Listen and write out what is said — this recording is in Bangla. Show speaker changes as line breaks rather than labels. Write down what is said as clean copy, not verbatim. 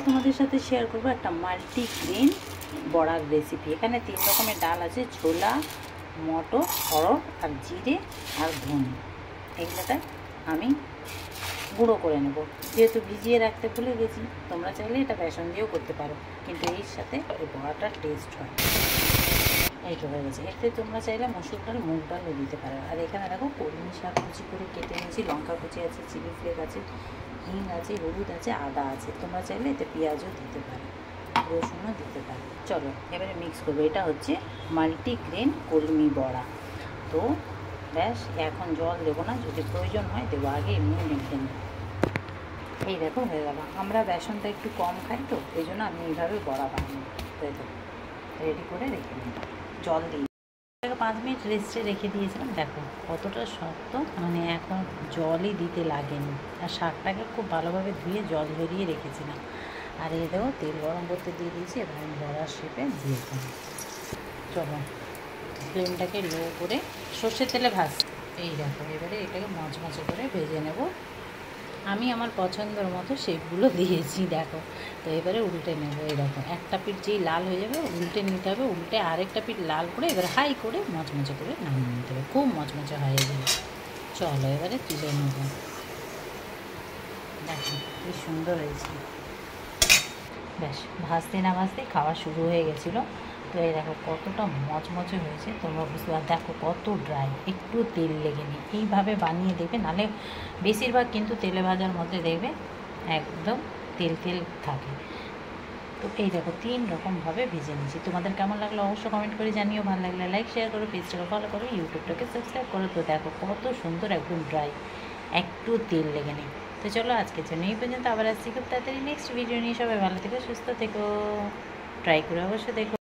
তোমাদের সাথে শেয়ার করবো একটা মাল্টিগ্রেন বড়ার রেসিপি। এখানে 3 রকমের ডাল আছে, ছোলা, মটর, অড়হর আর জিরে আর ধনে। এগুলোটা আমি গুঁড়ো করে নেব। যেহেতু ভিজিয়ে রাখতে ভুলে গেছি, তোমরা চাইলে এটা বেসন দিয়েও করতে পারো, কিন্তু এর সাথে এই বড়াটার টেস্ট হয়। এইটা হয়ে গেছে। এতে তোমরা চাইলে মসুর ডাল, মুগ ডালও দিতে পারো। আর এখানে দেখো কলমি শাক কুচি করে কেটে নিয়েছি, লঙ্কা কুচি আছে, চিলি ফ্লেক্স আছে, হিং আছে, হলুদ আছে, আদা আছে। তোমরা চাইলে এতে পেঁয়াজও দিতে পারো, রসুনও দিতে পারো। চলো এবারে মিক্স করবো। এটা হচ্ছে মাল্টিগ্রেন কলমি বড়া। তো ব্যাস, এখন জল দেবো না, যদি প্রয়োজন হয় দেবো, আগে এমনি মেখে নিই। এই দেখো হয়ে গেল। আমরা বেসনটা একটু কম খাই, তো এই জন্য আমি এইভাবে বড়া বানাই। দেখো রেডি করে রেখে দিই, জল দিই। 5 মিনিট রেস্টে রেখে দিয়েছিলাম। দেখো কতটা শক্ত, মানে এখন জলই দিতে লাগেনি। আর শাকটাকে খুব ভালোভাবে ধুয়ে জল ঝরিয়ে রেখেছিলাম। আর এই দেখো তেল গরম করতে দিয়ে দিয়েছি, এবার আমি বড়ার শেপে দিয়ে দেবো। চলো ফ্লেমটাকে লো করে সর্ষের তেলে ভাজছি। এই দেখো এবারে এটাকে মচমচে করে ভেজে নেব। আমি আমার পছন্দের মতো শেপগুলো দিয়েছি, দেখো। তো এবারে উল্টে নেবো। এই দেখো একটা পিঠ যেই লাল হয়ে যাবে উল্টে নিতে হবে, উল্টে আরেকটা পিঠ লাল করে এবার হাই করে মচমচে করে নামিয়ে নিতে হবে। খুব মচমচে হয়ে যাবে। চলো এবারে তুলে নেব। দেখো কি সুন্দর হয়েছে। ব্যাস, ভাজতে না ভাজতেই খাওয়া শুরু হয়ে গেছিলো। তো এই দেখো কতটা মচমচে হয়েছে, তোমরা বুঝতে পার। দেখো কত ড্রাই, একটু তেল লেগে নেই। এইভাবে বানিয়ে দেবে, নাহলে বেশিরভাগ কিন্তু তেলে ভাজার মধ্যে দেখবে একদম তেল তেল থাকে। তো এই দেখো 3 রকমভাবে ভেজে নিয়েছি। তোমাদের কেমন লাগলো অবশ্যই কমেন্ট করে জানিও। ভালো লাগলে লাইক শেয়ার করো, পেজটাকে ফলো করো, ইউটিউবটাকে সাবস্ক্রাইব করো। তো দেখো কত সুন্দর, একদম ড্রাই, একটু তেল লেগে নেই। তো চলো আজকের জন্য এই পর্যন্ত। আবার আসছি খুব তাড়াতাড়ি নেক্সট ভিডিও নিয়ে। সবাই ভালো থেকো, সুস্থ থেকো, ট্রাই করে অবশ্যই দেখো।